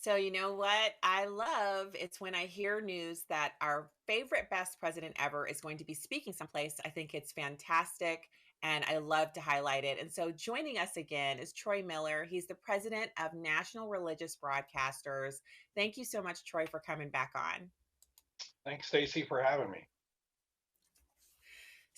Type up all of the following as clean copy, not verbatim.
So, you know what I love? It's when I hear news that our favorite best president ever is going to be speaking someplace. I think it's fantastic and I love to highlight it. And so, joining us again is Troy Miller. He's the president of National Religious Broadcasters. Thank you so much, Troy, for coming back on. Thanks, Stacy, for having me.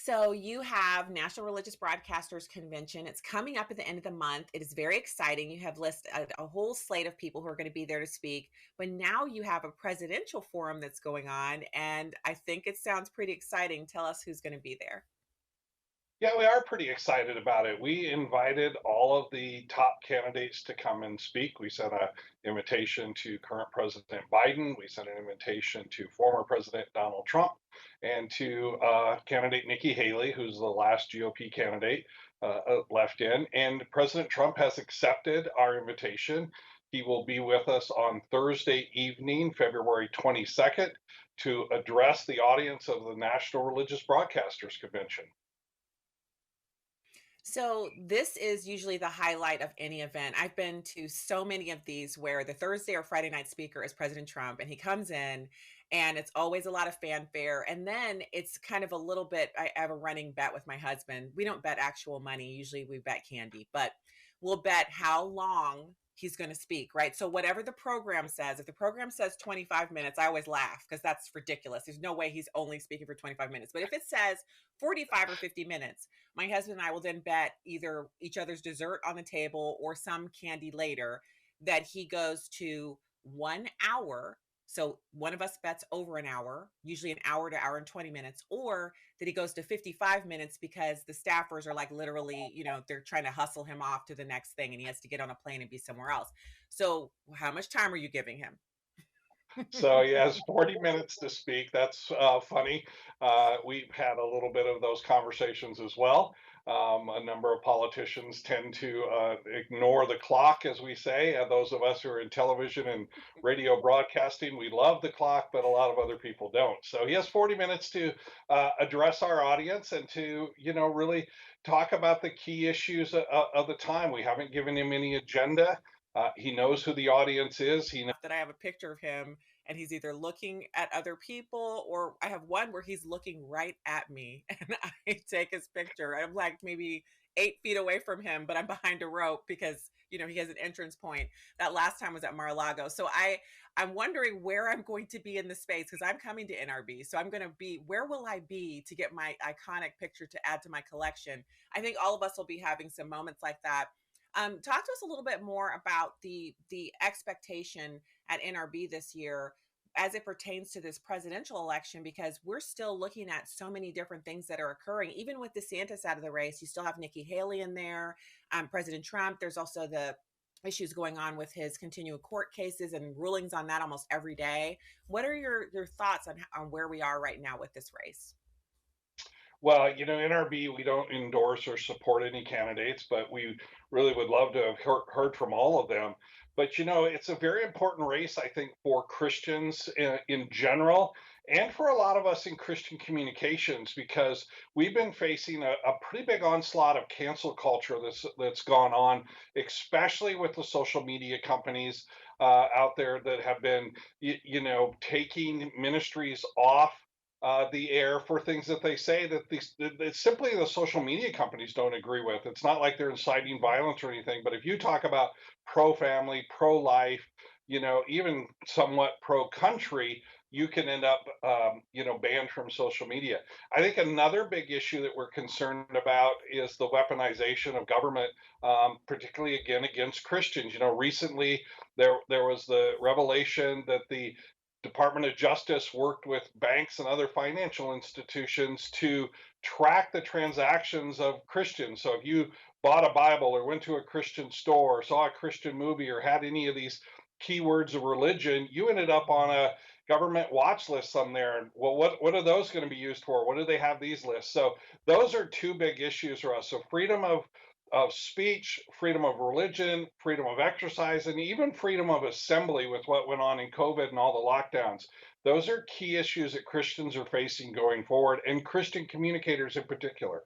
So you have National Religious Broadcasters Convention. It's coming up at the end of the month. It is very exciting. You have listed a whole slate of people who are going to be there to speak. But now you have a presidential forum that's going on, and I think it sounds pretty exciting. Tell us who's going to be there. Yeah, we are pretty excited about it. We invited all of the top candidates to come and speak. We sent an invitation to current President Biden. We sent an invitation to former President Donald Trump and to candidate Nikki Haley, who's the last GOP candidate left in. And President Trump has accepted our invitation. He will be with us on Thursday evening, February 22nd, to address the audience of the National Religious Broadcasters Convention. So this is usually the highlight of any event. I've been to so many of these where the Thursday or Friday night speaker is President Trump and he comes in and it's always a lot of fanfare. And then it's kind of a little bit, I have a running bet with my husband. We don't bet actual money. Usually we bet candy, but we'll bet how long he's going to speak, right? So whatever the program says, if the program says 25 minutes, I always laugh because that's ridiculous. There's no way he's only speaking for 25 minutes. But if it says 45 or 50 minutes, my husband and I will then bet either each other's dessert on the table or some candy later that he goes to 1 hour. So one of us bets over an hour, usually an hour to hour and 20 minutes, or that he goes to 55 minutes because the staffers are like literally, they're trying to hustle him off to the next thing and he has to get on a plane and be somewhere else. So how much time are you giving him? So he has 40 minutes to speak. That's funny. We've had a little bit of those conversations as well. A number of politicians tend to ignore the clock, as we say. Those of us who are in television and radio broadcasting, we love the clock, but a lot of other people don't. So he has 40 minutes to address our audience and to, really talk about the key issues of the time. We haven't given him any agenda. He knows who the audience is. He knows. That I have a picture of him and he's either looking at other people or I have one where he's looking right at me and I take his picture. I'm like maybe 8 feet away from him, but I'm behind a rope because he has an entrance point. That last time was at Mar-a-Lago. So I'm wondering where I'm going to be in the space because I'm coming to NRB. So I'm going to be, where will I be to get my iconic picture to add to my collection? I think all of us will be having some moments like that. Talk to us a little bit more about the expectation at NRB this year as it pertains to this presidential election, because we're still looking at so many different things that are occurring. Even with DeSantis out of the race, you still have Nikki Haley in there, President Trump. There's also the issues going on with his continuing court cases and rulings on that almost every day. What are your thoughts on where we are right now with this race? Well, NRB, we don't endorse or support any candidates, but we really would love to have heard from all of them. But, it's a very important race, I think, for Christians in general and for a lot of us in Christian communications because we've been facing a pretty big onslaught of cancel culture that's gone on, especially with the social media companies out there that have been, taking ministries off the air for things that they say that simply the social media companies don't agree with. It's not like they're inciting violence or anything, but if you talk about pro-family, pro-life, even somewhat pro-country, you can end up, banned from social media. I think another big issue that we're concerned about is the weaponization of government, particularly again against Christians. Recently there was the revelation that the Department of Justice worked with banks and other financial institutions to track the transactions of Christians. So if you bought a Bible or went to a Christian store or saw a Christian movie or had any of these keywords of religion, you ended up on a government watch list on there. And well, what are those going to be used for? What do they have these lists? So those are two big issues for us. So freedom of speech, freedom of religion, freedom of exercise, and even freedom of assembly with what went on in COVID and all the lockdowns. Those are key issues that Christians are facing going forward, and Christian communicators in particular.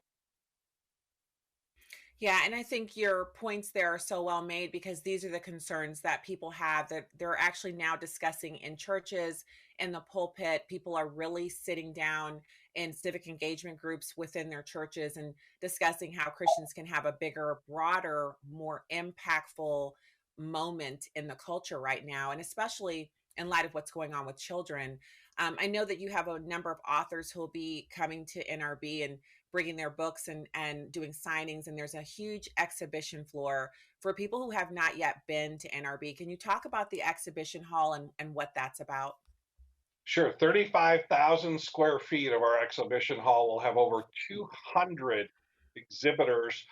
Yeah, and I think your points there are so well made because these are the concerns that people have that they're actually now discussing in churches, in the pulpit. People are really sitting down in civic engagement groups within their churches and discussing how Christians can have a bigger, broader, more impactful moment in the culture right now, and especially in light of what's going on with children. I know that you have a number of authors who will be coming to NRB and bringing their books and doing signings, and there's a huge exhibition floor for people who have not yet been to NRB. Can you talk about the exhibition hall and what that's about? Sure. 35,000 square feet of our exhibition hall will have over 200 exhibitors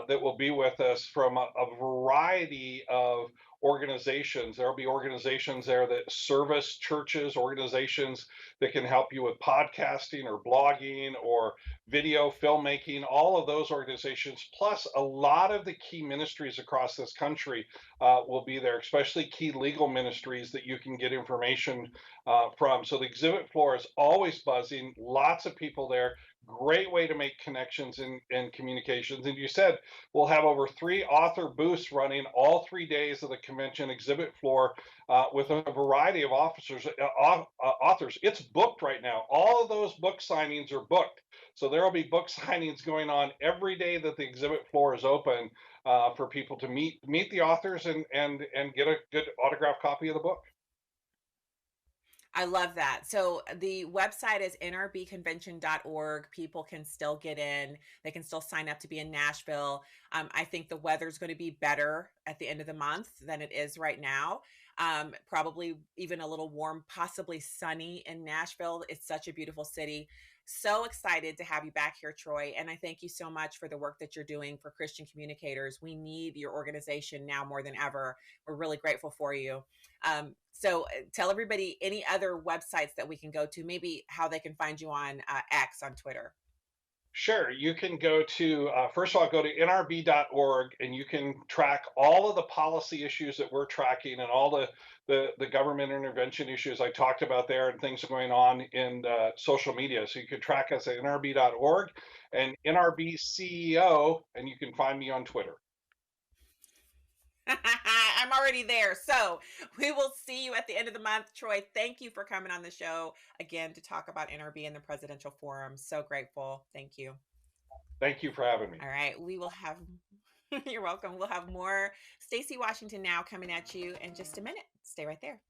that will be with us from a variety of organizations. There will be organizations there that service churches, organizations that can help you with podcasting or blogging or video filmmaking, all of those organizations, plus a lot of the key ministries across this country will be there, especially key legal ministries that you can get information from. So the exhibit floor is always buzzing, lots of people there. Great way to make connections and communications. And you said we'll have over 3 author booths running all 3 days of the convention exhibit floor with a variety of authors. It's booked right now. All of those book signings are booked. So there will be book signings going on every day that the exhibit floor is open for people to meet the authors and get a good autographed copy of the book. I love that. So the website is nrbconvention.org. People can still get in. They can still sign up to be in Nashville. I think the weather's going to be better at the end of the month than it is right now. Probably even a little warm, possibly sunny in Nashville. It's such a beautiful city. So excited to have you back here, Troy. And I thank you so much for the work that you're doing for Christian communicators. We need your organization now more than ever. We're really grateful for you. Tell everybody any other websites that we can go to, maybe how they can find you on X on Twitter. Sure. You can go to, first of all, go to nrb.org and you can track all of the policy issues that we're tracking and all the government intervention issues I talked about there and things going on in social media. So you can track us at nrb.org and NRB CEO, and you can find me on Twitter. I'm already there. So we will see you at the end of the month. Troy, thank you for coming on the show again to talk about NRB and the presidential forum. So grateful. Thank you. Thank you for having me. All right. We will have, you're welcome. We'll have more Stacy Washington now coming at you in just a minute. Stay right there.